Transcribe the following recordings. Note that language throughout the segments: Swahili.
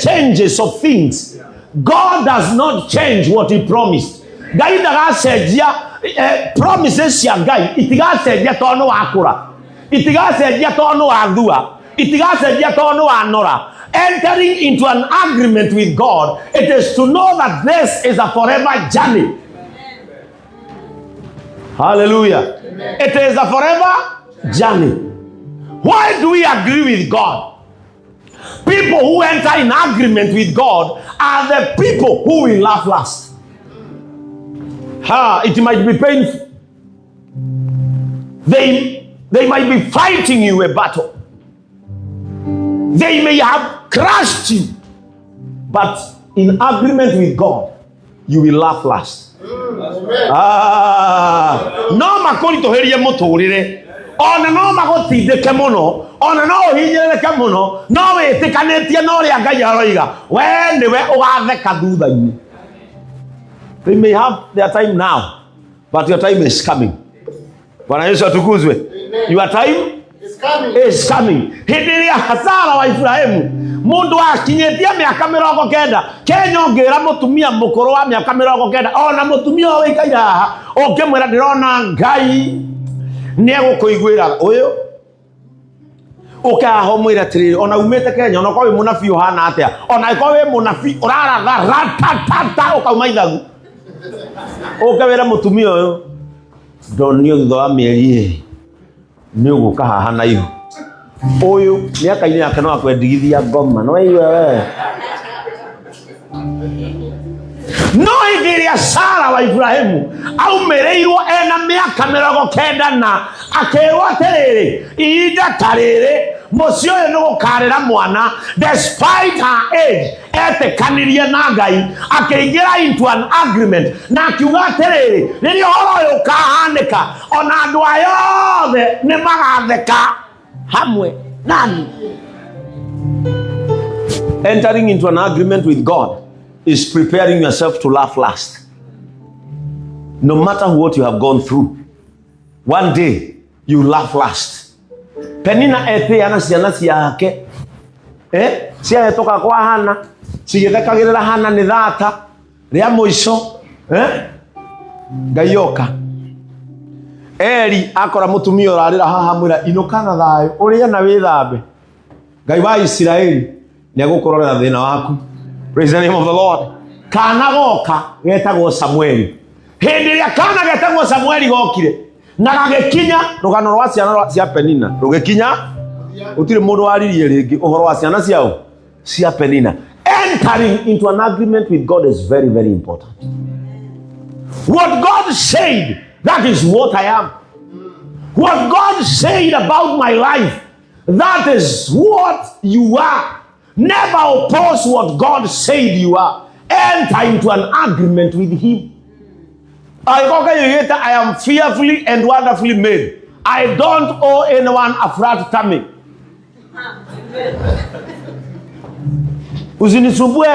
changes of things. God does not change what he promised. Gai ndagacenjia promises cia Ngai itigacenjia tondũ wa kũra, itigacenjia tondũ wa thua, itigacenjia tondũ wa nora. Entering into an agreement with God, it is to know that this is a forever journey. Hallelujah. Amen. It is a forever journey. Why do we agree with God? People who enter in agreement with God are the people who will laugh last. It might be painful. They might be fighting you a battle. They may have crushed you. But in agreement with God, you will laugh last. No makori to herie muturire. Ona no magotindike muno. Ona no hinyereke muno. No witikanetie no ria Ngai aroiga. We niwe ugatheka thutha-ini. They may have their time now, but your time is coming. Bwana Yesu atukuzwe. Your time is coming. Hindi iria Sara wa Ibrahimu mundu akinyetie miaka 90 Kenya ongira mutumia mukuru wa miaka 90 ona mutumia wa ikaira haha ongimwira ndirona Ngai ni egukuiguira uyu ukaho mwira tiriri ona umete Kenya ona kwa wi munabii uhana atia ona kwa wi munabii uraratha ratatata ukauma ithagu ukawira mutumia uyu ndonio thutha wa mieri ni uguka haha na ihu uyu miaka-ini yake no akwendigithia ngoma no iwe we no igiria Sara wa Ibrahimu aumereirwo ena miaka 90 na akerwo atiriri ihinda tariri mucio uyu ni gukarira mwana despite her age etekanirie na Ngai akiingira into an agreement na akiuga atiriri riria horo uyu ukahanika ona andu ayothe ni magatheka hamwe nani. Entering into an agreement with God is preparing yourself to laugh last. No matter what you have gone through, one day you laugh last. Penina epeana ciana ciake cia etoka kwa Hana cigithekagirira Hana ni thata ria muico Ngaioka Eli akora mutumia urarira haha mwira inuka na thayo uria na withambe Ngai wa Israeli ni agukurorera thina waku. Praise the name of the Lord. Kana goka getagwo Samueli. Hindi ria kana getagwo Samueli gokire na gagikinya rugano rwa ciana cia Penina rugikinya utire mundu waririe ringi uhoro wa ciana ciao cia Penina. Entering into an agreement with God is very, very important. What God said, that is what I am. What God said about my life, that is what you are. Never oppose what God said you are. Enter into an agreement with Him. I am fearfully and wonderfully made. I don't owe anyone a flat tummy. Usinisumbue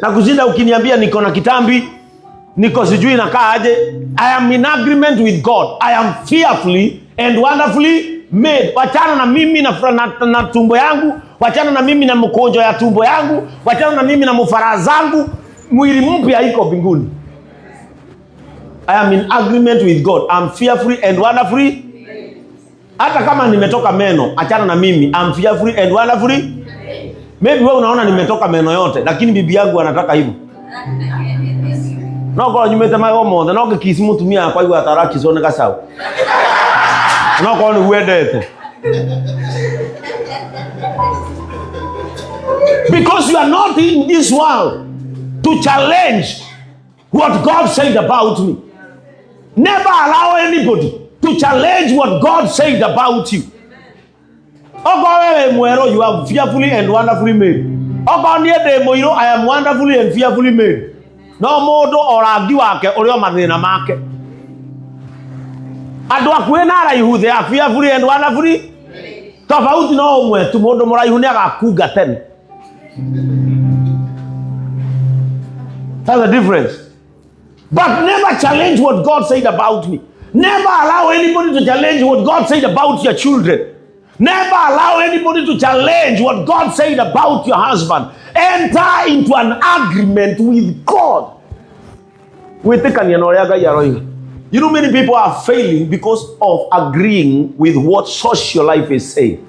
na kuzinda ukiniambia niko na kitambi, niko sijui nakaa aje. I am in agreement with God. I am fearfully and wonderfully made. Wachana na mimi na tumbo yangu, wachana na mimi na mkonjo ya tumbo yangu, wachana na mimi na mufara zangu. Mwili mpya iko mbinguni. I am in agreement with God. I am fearfully and wonderfully. Hata kama nimetoka meno, achana na mimi. I am fearfully and wonderfully. Maybe wewe unaona nimetoka meno yote, lakini bibi yangu anataka hivyo. No kwa nyumete mayo mothe, no kisi mutumia kwa hiyo ataraki zone kasao. No kwa ni wedete. Because you are not in this world to challenge what God said about me. Never allow anybody to challenge what God said about you. You are fearfully and wonderfully made. I am wonderfully and fearfully made. No modo or argue wake or your madina market. Adwakwena who they are fearfully and wonderfully. Tofauti no mwe tumodo mora yunega kuga ten. That's the difference. But never challenge what God said about me. Never allow anybody to challenge what God said about your children. Never allow anybody to challenge what God said about your husband. Enter into an agreement with God. You know, many people are failing because of agreeing with what social life is saying.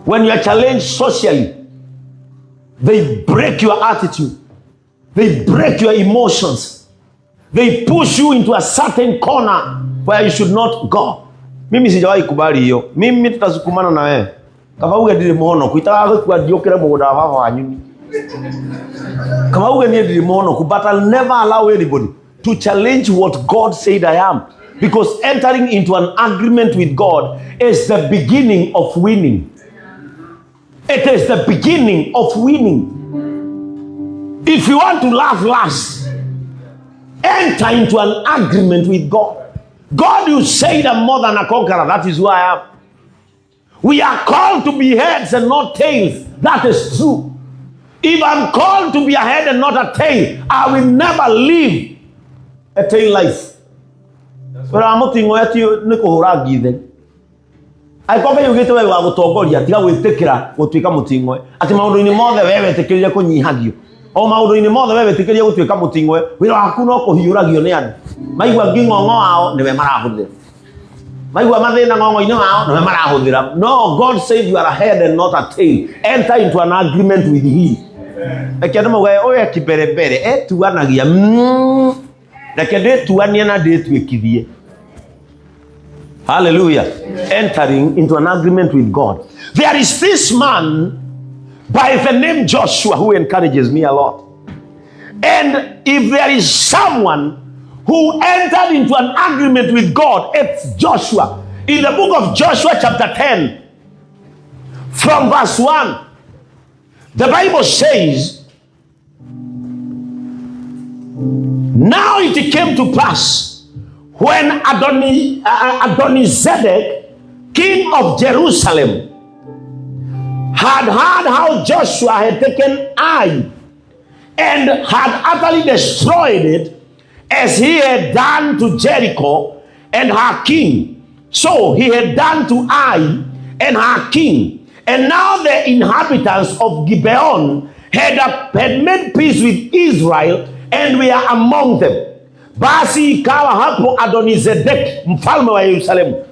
When you are challenged socially, they break your attitude. They break your emotions. They push you into a certain corner where you should not go. Mimi sijawahi kubali hiyo. Mimi tutasukumana na wewe. Kama uge ndiri muhono kuitaka kwa diokera mugoda baba wanyu. Kama uge ndiri muhono ku, but I'll never allow anybody to challenge what God said I am, because entering into an agreement with God is the beginning of winning. It is the beginning of winning. If you want to last, enter into an agreement with God. God, you said I'm more than a conqueror. That is who I am. We are called to be heads and not tails. That is true. If I'm called to be a head and not a tail, I will never live a tail life. But I'm not thinking about you. I come you get away with Togoria, with Tekira, what we come to Tingo. At the mountain in mother, ever take a coni hagio. Oh, mountain in mother, ever take a to come to Tingo. We are Kunoko, Huragionian. My work being on out, never marahud. My mother, no, God said you are a head and not a tail. Enter into an agreement with Him. I can't know where I keep it to one again. Like a day to one year, day to a kiddy. Hallelujah. Entering into an agreement with God. There is this man by the name Joshua who encourages me a lot. And if there is someone who entered into an agreement with God, it's Joshua. In the book of Joshua chapter 10, from verse 1, the Bible says, now it came to pass when Adonizedek, king of Jerusalem, had heard how Joshua had taken Ai and had utterly destroyed it, as he had done to Jericho and her king. So he had done to Ai and her king. And now the inhabitants of Gibeon had made peace with Israel and we are among them. Basi ikawa hapo Adonizedek mfalme wa Yerusalemu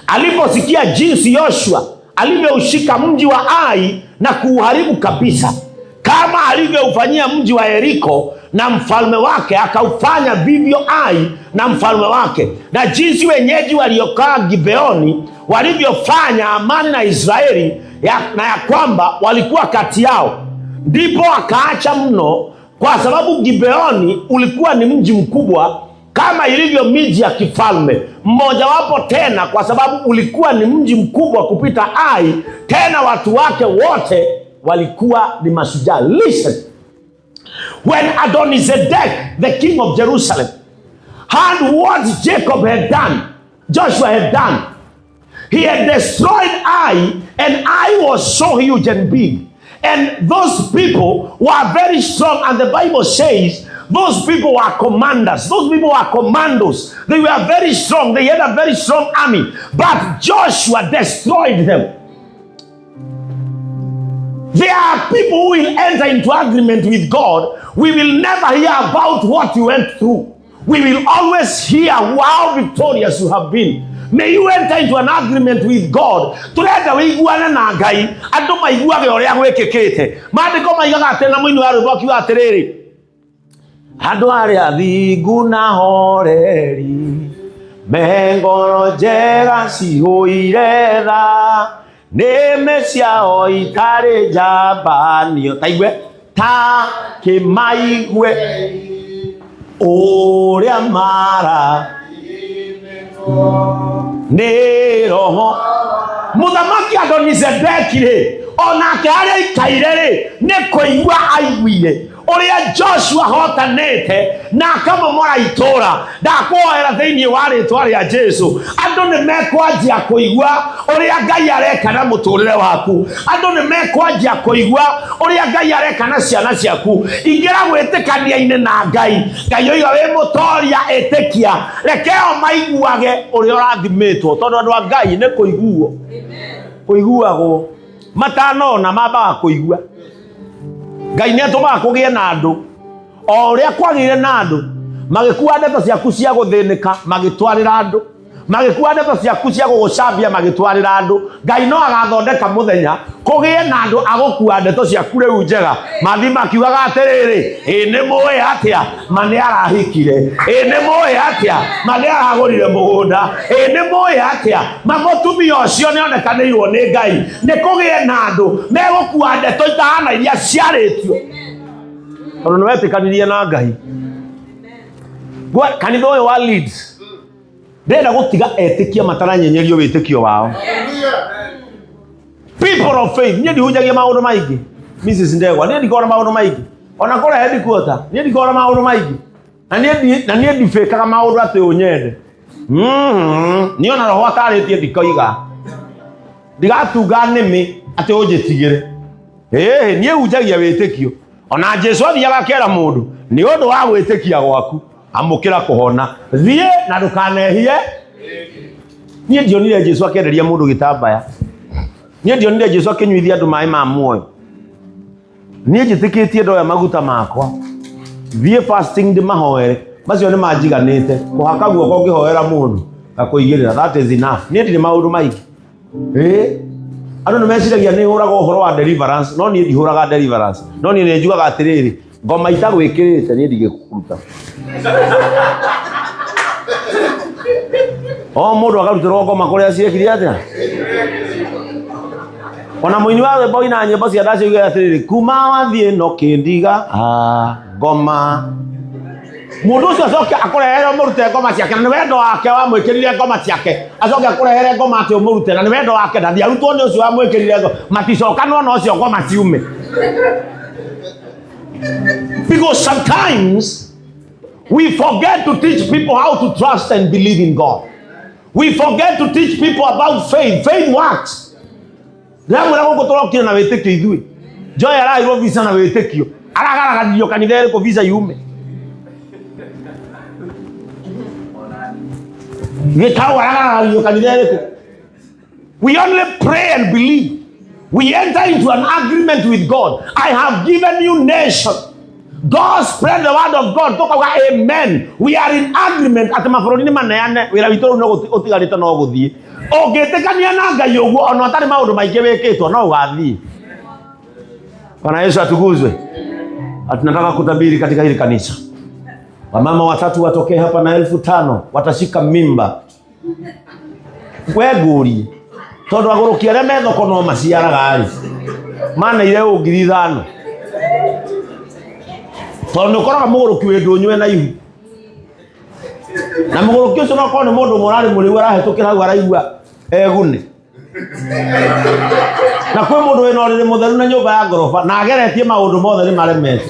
aliposikia jinsi Yoshua alivyoushika mji wa Ai na kuuharibu kabisa, kama alivyoufanyia mji wa Yeriko na mfalme wake, akaufanya vivyo Ai na mfalme wake, na jinsi wenyeji waliokaa Gibeoni walivyofanya amani na Israeli na ya kwamba walikuwa kati yao, ndipo akaacha mno, kwa sababu Gibeoni ulikuwa ni mji mkubwa kama ilivyo miji ya kifalme. Mmojawapo tena kwa sababu ulikuwa ni mji mkubwa kupita Ai, tena watu wake wote walikuwa ni mashujaa. Listen. When Adonizedek, the king of Jerusalem, heard what Jacob had done, Joshua had done, he had destroyed Ai, and Ai was so huge and big. And those people were very strong, and the Bible says those people were commanders. Those people were commandos. They were very strong. They had a very strong army. But Joshua destroyed them. There are people who will enter into agreement with God. We will never hear about what you went through. We will always hear how victorious you have been. May you enter into an agreement with God. Tuleta wiguana na Ngai, andu maiguage uria gwikikite. Maandiko maigaga atena muini wa rwimbo akiuga atiriri, andu aria athingu na horeri, mengoro njega cihuire tha, nĩme ciao itarĩ njambanio. Taigwe ta kĩmaigwe ũrĩa mara nĩ roho. Mũthamaki Adonizedeki rĩ, onake harĩa ikaire rĩ, nĩ kũigua aiguire ũrĩa Joshua hotanĩte na akamomora itũũra. Ndakuoera thĩinĩ wa rĩĩtwa rĩa Jesũ, andũ nĩ mekwanjia kũigua ũrĩa Ngai areka na mũtũũrĩre waku. Andũ nĩ mekwanjia kũigua ũrĩa Ngai areka na ciana ciaku. Ingĩra gwĩtĩkania-inĩ na Ngai. Ngai oiga wĩ mũtoria ĩtĩkia, rekeo maiguage ũrĩa ũrathimĩtwo, tondũ andũ a Ngai nĩ kũiguo. Kũiguagwo. matanona mambaga kuigua. Ngai nĩ atũmaga kũgĩe na andũ o ũrĩa kwagĩire na andũ magĩkua ndeto ciaku cia gũthĩnĩka magĩtwarĩra andũ, magĩkua ndeto ciaku cia gũgũcambia magĩtwarĩra andũ. Ngai no agathondeka mũthenya kũgĩe na andũ agũkua ndeto ciaku rĩu njega mathi makiugaga atĩrĩrĩ, nĩ mũĩ atĩa ma nĩ arahikire, nĩ mũĩ atĩa ma nĩ aragũrire mũgũnda, nĩ mũĩ atĩa ma mũtumia ũcio nĩ onekanĩirwo nĩ Ngai. Nĩ kũgĩe na andũ megũkua ndeto itahana iria ciarĩtio tondũ nĩ wetĩkanirie na Ngai. Kanitha ũyũ wa Leeds ndenda gũtiga etĩkia mataranyenyerio wĩtĩkio wao. People of faith, niĩ ndihunjagia maũndũ maingĩ. Mrs. Ndegwa, niĩ ndikona maũndũ maingĩ. Ona kũrĩa headquarter, niĩ ndikona maũndũ maingĩ. Na niĩ ndibĩkaga maũndũ atĩ ũnyende. Niĩ ona roho atarĩtie ndikoiga. Ndigatunga nĩmĩ atĩ ũnjĩtigĩre. Niĩ hunjagia wĩtĩkio. Ona Jesu athiaga akera mũndũ, nĩ ũndũ wa gwĩtĩkia gwaku amũkĩra kũhona, thiĩ na ndũkanehie. Niĩ ndionire Jesu akĩenderia mũndũ gĩtambaya. Niĩ ndionire Jesu akĩnyuithia andũ maĩ ma muoyo. Niĩ njĩtĩkĩtie ndoya maguta makwa, thiĩ fasting ndĩmahoere, macio nĩ manjiganĩte. Kũhaka guoko ngĩhoera mũndũ akũigĩrĩra, that is enough. Niĩ ndirĩ maũndũ maingĩ. Andũ nĩ meciragia nĩ hũraga ũhoro wa deliverance, no niĩ ndihũraga deliverance. No niĩ nĩ njugaga atĩrĩrĩ, ngoma itagwĩkĩrĩte niĩ ndigĩkũruta. O mũndũ akarutĩrwo ngoma kũrĩa ciekire atĩa. Ona mũini wa rwĩmbo ina nyĩmbo cia ndaci yugaga atĩrĩrĩ, kuma wathiĩ no kĩndiga ngoma. Mũndũ ũcio acoke akũrehere mũrute ngoma ciake, na nĩ wendo wake wamwĩkĩrire ngoma ciake. Acoke akũrehere ngoma atĩ ũmũrute, na nĩ wendo wake, na ndiarutwo nĩ ũcio wamwĩkĩrire ngoma. Maticokanwo na ũcio ngoma ciume. Because sometimes we forget to teach people how to trust and believe in God. We forget to teach people about faith. Faith works. Ndamwĩra gũkũ tũrokire na wĩtĩkio ithuĩ. Joy arairwo visa na wĩtĩkio. Aragaragaririo kanitha ĩrĩkũ visa yume. Gĩtau aragaragaririo kanitha ĩrĩkũ. We only pray and believe. We enter into an agreement with God. I have given you nation. God spread the word of God. Toka amen. We are in agreement. Ati mabũrũri nĩ maneane wĩra witũ no ũtigarĩte no gũthiĩ. Ũngĩtĩkania na Ngai ũguo ona ũtarĩ maũndũ maingĩ wĩkĩtwo no ũgathiĩ. Bwana Yesu atukuzwe. Tunataka kutabiri katika hili kanisa. Wamama watatu watokee hapa na 5,000 watashika mimba. Wegũri. Tondũ agũrũkia arĩa me thoko no maciaraga rĩ. Mana ire ũngiri 5. Tondũ nĩ ũkoraga mũgũrũki wĩ ndũnyue na ihu. Na mũgũrũki ũcio no korwo nĩ mũndũ mũrarĩ mũrĩu arahetũkĩra hau araigua egune. Na kwĩ mũndũ wĩna ũrĩrĩ mũtheru na nyũmba ya ngoroba na ageretie maũndũ mothe nĩ maremete.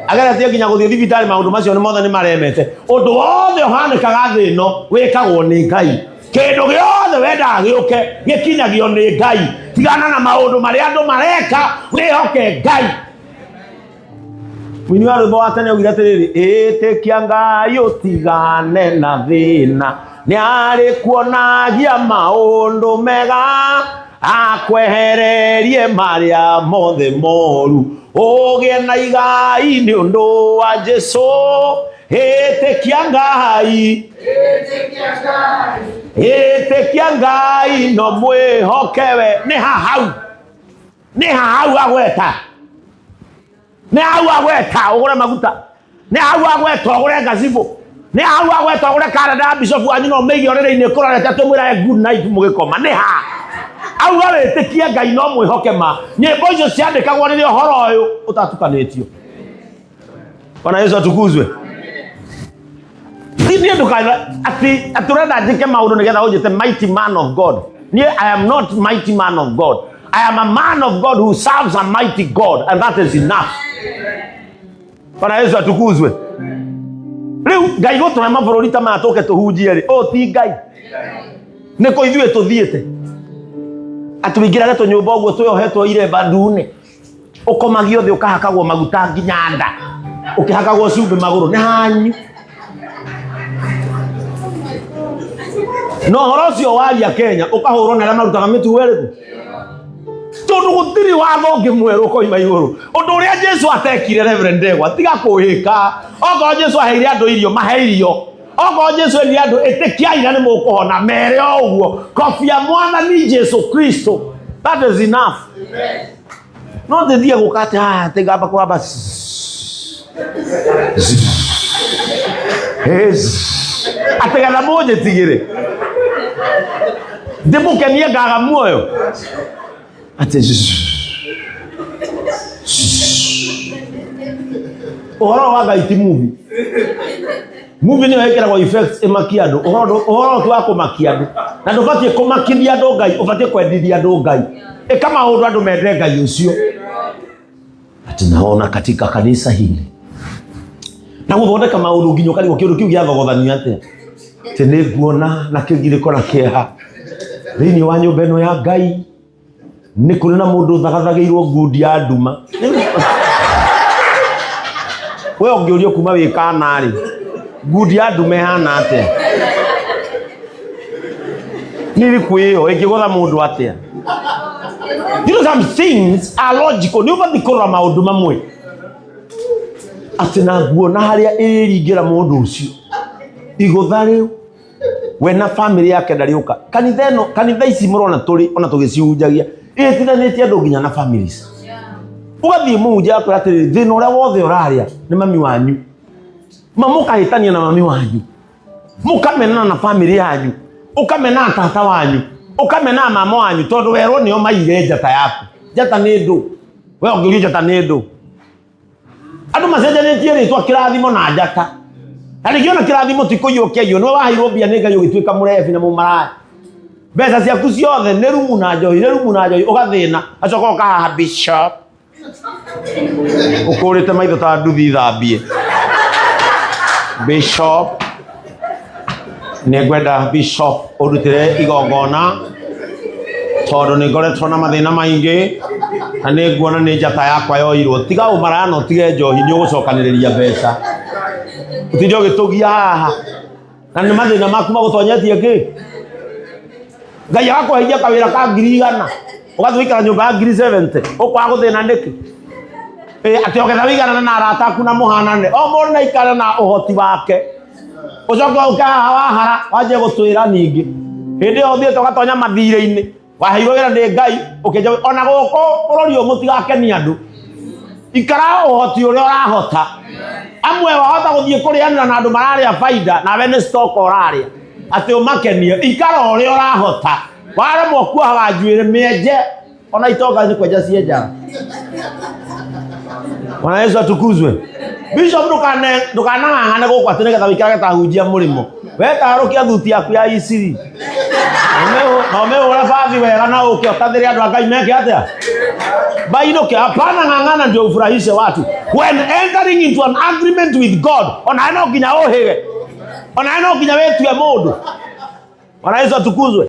Ageretie nginya gũthiĩ thibitarĩ maũndũ macio nĩ mothe nĩ maremete. Ũndũ wothe ũhanĩkaga thĩ ĩno wĩkagwo nĩ Ngai. Kĩndũ gĩothe wendaga gĩũke gĩkinyagio nĩ Ngai. Tigana na maũndũ marĩa andũ mareka, wĩhoke Ngai. Mũini wa rwĩmbo wa tene augire atĩrĩrĩ, ĩtĩkia Ngai ũtigane na thĩna, nĩ arĩ kuonagia maũndũ mega, akwehererie marĩa mothe moru, ũgĩe na igai nĩ ũndũ wa Jesũ. Ĩtĩkia Ngai, ĩtĩkia Ngai no mwĩhokewe. Nĩ hahau agweta. Nĩ hau agweta ũgũre maguta. Nĩ hau agweta ũgũre gazebo. Nĩ hau agweta ũgũre karenda bishop wanyu no meige orĩrĩ-inĩ kũrorete tũmwĩra good night mũgĩkoma. Nĩ ha. Auga wĩtĩkia Ngai no mwĩhoke ma. Nyĩmbo icio ciandĩkagwo rĩrĩa ũhoro ũyũ ũtatukanĩtio. Bwana Yesu atukuzwe. Niĩ ndũkaga atĩ atũrenda njĩke maũndũ nĩgetha ũnjĩte mighty man of God. Niĩ I am not mighty man of God. I am a man of God who serves a mighty God, and that is enough. Bwana Yesu atukuzwe. Rĩu Ngai gũtũhe mabũrũri ta maya tũke tũhunjie rĩ, ũũ ti Ngai. Nĩkũ ithuĩ tũthiĩte. Atũingĩrage tũnyũmba ũguo twĩohetwo iremba ndune. Ũkomagio thĩ ũkahakagwo maguta nginya nda. Ũkĩhakagwo cumbĩ magũrũ nĩ hanyu. No horo ũcio waria Kenya ũkahũrwo na arĩa marutaga mĩtugo ĩrĩkũ. tondu gutiri watho ngimweru koima iguru undu uria Jesu atekire Reverend Ndegwa tiga kuhika oko Jesu aheire andu irio maheirio oko Jesu ni andu etikiai na ni mukuhona mere oguo kofia mwana ni Jesu Kristo. That is enough. No te dia gukata tiga ba kwa bas atega na moja tigire demo kemia gaga moyo ate ohoro waga iti movie ni wekera kwa effects emakiado ohoro tu ako makiado na ndobatie kumakidia ndo ngai ubatie kwendithia ndo ngai kama undu andu mende ngai ucio. Tunaona katika kanisa hili na guthondeka maundu nginyo kali kiundu kiu gia thogothanio atia tene guona na kigiriko na kieha thini wa nyumba ino ya ngai ni kuri na mundu thagathagiirwo ngundi ya nduma we ongiurio kuma wikana ri ngundi ya ndume hana atia nilikuyo ikigotha mundu atia. You know, some things are logical. Ni ubathi kurora maundu mamwe atina guona haria irigira mundu ucio igutha riu we na family yake ndariuka kanitha ici murona turi ona tugiciunjagia itithanitie andu nginya na families ugathie munja akora atiri thina uria wothe uraria ni mami wanyu mamukahitania na mami wanyu mukamenana na family yanyu ukamena tata wanyu ukamena mama wanyu tondu werwo nio maire njata yaku njata ni ndu we ongiuria njata ni ndu andu macenjanitie ritwa kirathimo na njata na nigiona kirathimo tikuyukiayo no wahairwo mbia ni ngai ugituika murebi na mumaraya mbeca ciaku ciothe ni rumu na njohi ugathina acoka ukahaha bishop ukurite maitho ta nduthi thambie bishop ne gwenda bishop urutire igongona tondu ni ngoretwo na mathina maingi na ni nguona ni njata yakwa yoirwo tiga umaraya no tige njohi ni ugucokaniriria mbeca utinde ugitugia haha na ni mathina maku magutonyetie ki ngai agakuheithia kawira ka 100,000 ugathwikara nyumba ya 70 ukwa guthina ndiki ati ogetha wigana na arata aku na muhanane o mundu na ikara na uhoti wake ucoka ukaha wahara waje gutwira ningi hindi yo thie tugatonya mathire-ini waheirwo wira ni ngai ukenja ona guko bururi uyu mutigakenia andu ikara uhoti uria urahota amwe wahota guthie kurianira na andu mararia faida na we ni stock uraria ati umakenie ikara uria urahota ware mokua hawanjuire mienje ona itoka ni kwenja cienja. Bwana Yesu atukuzwe. Bishop ndukanang'ang'ane guku ati nigetha wikirage ta hunjia murimo wetarukia thuti yaku ya iciri na umehura bathi wega na uke ukathire andu a Ngai meke atia bainuke. Hapana, ng'ang'ana ndio ufurahishe watu. When entering into an agreement with God, ona eno nginya uhige, ona eno nginya wetue mundu. Bwana Yesu atukuzwe.